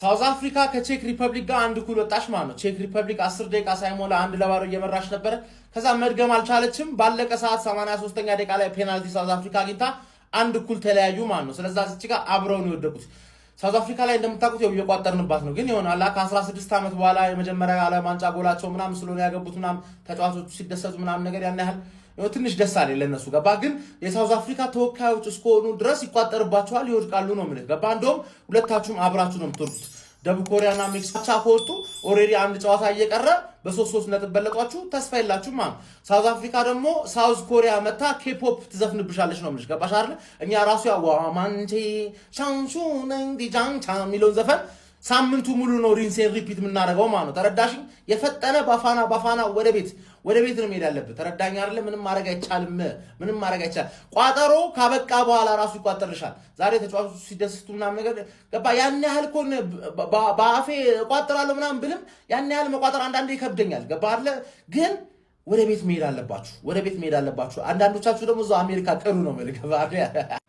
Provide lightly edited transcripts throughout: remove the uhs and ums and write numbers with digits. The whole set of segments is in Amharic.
ሳውዝ አፍሪካ ከቼክ ሪፐብሊክ ጋር አንድ እኩል ወጣች ማለት ነው። ቼክ ሪፐብሊክ 10 ደቂቃ ሳይሞላ 1-0 እየመራች ነበር። ከዛ መድገም አልቻለችም። ባለቀ ሰዓት 83ኛ ደቂቃ ላይ ፔናልቲ ሳውዝ አፍሪካ አግኝታ አንድ እኩል ተለያዩ ማለት ነው። ስለዚህ እዚህ ጋር አብረው ነው የወደቁት። ሳውዝ አፍሪካ ላይ እንደምታውቁት ያው እየቋጠርንባት ነው። ግን ይሆናል ከ16 ዓመት በኋላ የመጀመሪያ ዓለም ዋንጫ ጎላቸው ምናምን ስለሆነ ያገቡት ምናምን ተጫዋቾቹ ሲደሰቱ ምናምን ነገር ያን ያህል ትንሽ ደስ አለ ለነሱ ገባ። ግን የሳውዝ አፍሪካ ተወካዮች እስከሆኑ ድረስ ይቋጠርባቸዋል፣ ይወድቃሉ ነው ማለት ገባ። እንደውም ሁለታችሁም አብራችሁ ነው የምትወርዱት። ደቡብ ኮሪያና ሜክሲኮ ከወጡ ኦሬዲ አንድ ጨዋታ እየቀረ በ3-3 ነጥብ በለጧችሁ፣ ተስፋ የላችሁም ማለት። ሳውዝ አፍሪካ ደግሞ ሳውዝ ኮሪያ መታ ኬፖፕ ትዘፍንብሻለች ነው ማለት ገባሽ አይደል? እኛ ራሱ ያው ማንቺ ቻንቹ ነንዲ ጃንቻ የሚለውን ዘፈን ሳምንቱ ሙሉ ነው ሪንሴን ሪፒት የምናደርገው ማለት ነው። ተረዳሽኝ? የፈጠነ ባፋና ወደ ቤት ነው መሄድ ያለበት። ተረዳኝ አይደለ? ምንም ማድረግ አይቻልም። ቋጠሮ ካበቃ በኋላ ራሱ ይቋጠርሻል። ዛሬ ተጫዋቾቹ ሲደስቱ ምናምን ነገር ገባ። ያን ያህል ኮን በአፌ እቋጥራለሁ ምናምን ብልም ያን ያህል መቋጠር አንዳንዴ ይከብደኛል። ገባ አይደለ? ግን ወደ ቤት መሄድ አለባችሁ። አንዳንዶቻችሁ ደግሞ እዛው አሜሪካ ቀሩ ነው መልከባ።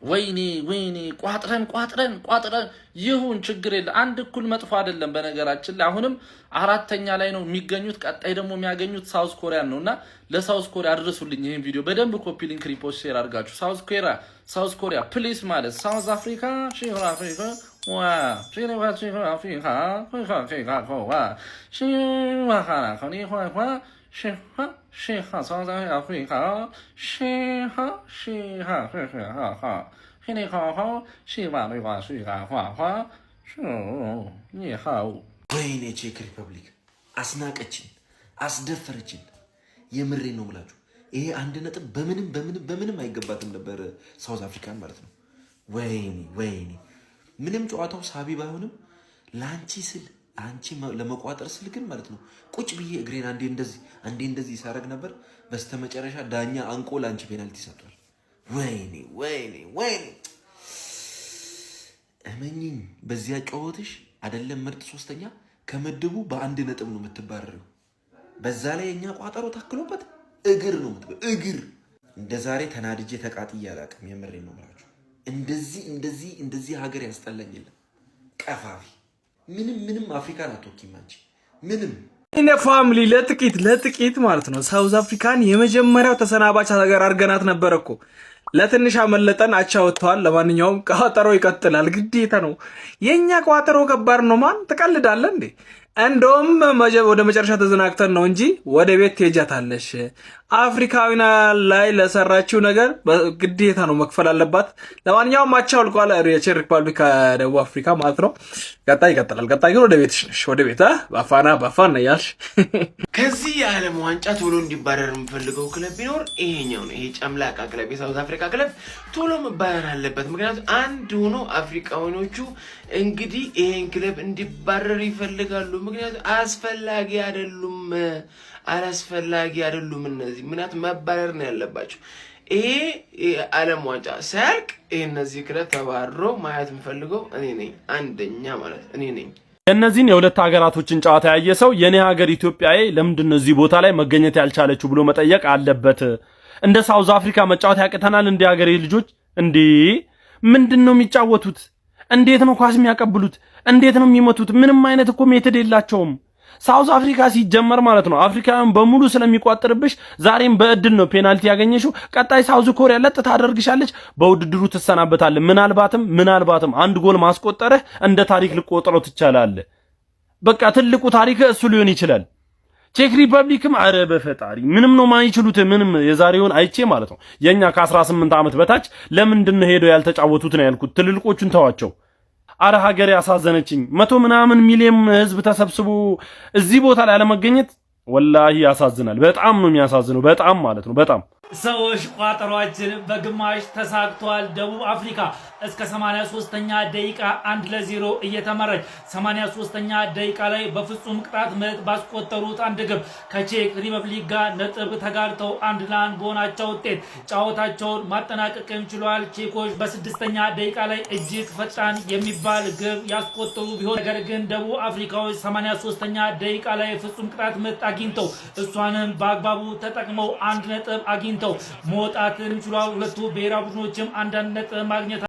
ወይኔ ቋጥረን ይሁን ችግር የለ። አንድ እኩል መጥፎ አይደለም። በነገራችን ላይ አሁንም አራተኛ ላይ ነው የሚገኙት። ቀጣይ ደግሞ የሚያገኙት ሳውዝ ኮሪያን ነውና ለሳውዝ ኮሪያ አድርሱልኝ ይሄን ቪዲዮ በደንብ ኮፒ ሊንክ ሪፖስት ሼር አድርጋችሁ። ሳውዝ ኮሪያ ፕሊስ ማለት ሳውዝ አፍሪካ ወይኔ ቼክ ሪፐብሊክ አስናቀችን፣ አስደፈረችን። የምሬ ነው የምላችሁ። ይሄ አንድ ነጥብ በምንም አይገባትም ነበር ሳውዝ አፍሪካን ማለት ነው። ወይኔ ምንም ጨዋታው ሳቢ ባይሆንም ላንቺ ስል አንቺ ለመቋጠር ስል ግን ማለት ነው ቁጭ ብዬ እግሬን አንዴ እንደዚህ ሳረግ ነበር። በስተመጨረሻ ዳኛ አንቆ ላንቺ ፔናልቲ ሰጥቷል። ወይኔ እመኚኝ፣ በዚያ ጨዋታሽ አይደለም ምርጥ ሶስተኛ ከምድቡ በአንድ ነጥብ ነው የምትባረረው። በዛ ላይ የኛ ቋጠሮ ታክሎበት እግር ነው እግር። እንደ ዛሬ ተናድጄ ተቃጥዬ አላውቅም። የምሬ ነው የምላችሁ። እንደዚህ ሀገር ያስጠላኝ የለም። ቀፋፊ ምንም አፍሪካን አትወኪም አንቺ ምንም። እኔ ፋሚሊ ለጥቂት ማለት ነው ሳውዝ አፍሪካን የመጀመሪያው ተሰናባች ሀገር አድርገናት ነበር እኮ። ለትንሽ አመለጠን፣ አቻ ወጥተዋል። ለማንኛውም ቋጠሮ ይቀጥላል፣ ግዴታ ነው። የኛ ቋጠሮ ከባድ ነው። ማን ትቀልዳለህ እንዴ? እንደውም ወደ መጨረሻ ተዘናግተን ነው እንጂ ወደ ቤት ትሄጃታለሽ። አፍሪካዊና ላይ ለሰራችው ነገር ግዴታ ነው መክፈል አለባት። ለማንኛውም አቻ ወልቋል የቼክ ሪፐብሊክ ከደቡብ አፍሪካ ማለት ነው። ቀጣይ ይቀጥላል። ቀጣይ ግን ወደ ቤትሽ ነሽ፣ ወደ ቤት ባፋና ያልሽ። ከዚህ የዓለም ዋንጫ ቶሎ እንዲባረር የምፈልገው ክለብ ቢኖር ይሄኛው ነው። ይሄ ጨምላቃ ክለብ የሳውዝ አፍሪካ ክለብ ቶሎ መባረር አለበት። ምክንያቱም አንድ ሆኖ አፍሪካውያኖቹ እንግዲህ ይሄን ክለብ እንዲባረር ይፈልጋሉ። ምክንያቱም አላስፈላጊ አይደሉም እነዚህ። ምክንያቱም መባረር ነው ያለባቸው። ይሄ ዓለም ዋንጫ ሳያልቅ እነዚህ ክለብ ተባረሮ ማየት የምፈልገው እኔ ነኝ። አንደኛ ማለት እኔ ነኝ። እነዚህን የሁለት ሀገራቶችን ጨዋታ ያየ ሰው የኔ ሀገር ኢትዮጵያዬ ለምንድን ነው እዚህ ቦታ ላይ መገኘት ያልቻለችው ብሎ መጠየቅ አለበት። እንደ ሳውዝ አፍሪካ መጫወት ያቅተናል እንደ ሀገሬ ልጆች? እንዴ ምንድነው የሚጫወቱት? እንዴት ነው ኳስ የሚያቀብሉት? እንዴት ነው የሚመቱት? ምንም አይነት እኮ ሜተድ የላቸውም። ሳውዝ አፍሪካ ሲጀመር ማለት ነው አፍሪካውያን በሙሉ ስለሚቋጥርብሽ ዛሬም በእድል ነው ፔናልቲ ያገኘሽው። ቀጣይ ሳውዝ ኮሪያ ለጥ ታደርግሻለች፣ በውድድሩ ትሰናበታለህ። ምናልባትም አንድ ጎል ማስቆጠርህ እንደ ታሪክ ልቆጥረው ትቻላለህ። በቃ ትልቁ ታሪክ እሱ ሊሆን ይችላል። ቼክ ሪፐብሊክም አረ በፈጣሪ ምንም ነው ማይችሉት። ምንም የዛሬውን አይቼ ማለት ነው የኛ ከ18 ዓመት በታች ለምንድን ነው ሄዶ ያልተጫወቱት ነው ያልኩት። ትልልቆቹን ተዋቸው። አረ ሀገር ያሳዘነችኝ 100 ምናምን ሚሊዮን ህዝብ ተሰብስቦ እዚህ ቦታ ላይ አለመገኘት ወላሂ ያሳዝናል። በጣም ነው የሚያሳዝነው። በጣም ማለት ነው በጣም ሰዎች ቋጠሯችን በግማሽ ተሳክቷል። ደቡብ አፍሪካ እስከ 83ኛ ደቂቃ 1-0 እየተመራች 83ኛ ደቂቃ ላይ በፍጹም ቅጣት ምት ባስቆጠሩት አንድ ግብ ከቼክ ሪፐብሊክ ጋር ነጥብ ተጋርተው 1-1 በሆናቸው ውጤት ጨዋታቸውን ማጠናቀቅ ችለዋል። ቼኮች በ6ኛ ደቂቃ ላይ እጅግ ፈጣን የሚባል ግብ ያስቆጠሩ ቢሆን ነገር ግን ደቡብ አፍሪካዎች 83ኛ ደቂቃ ላይ ፍጹም ቅጣት ምት አግኝተው እሷንም በአግባቡ ተጠቅመው 1 ነጥብ አግኝተው መውጣትን ችሏል። ሁለቱ ብሔራዊ ቡድኖችም አንዳንድ ነጥብ ማግኘት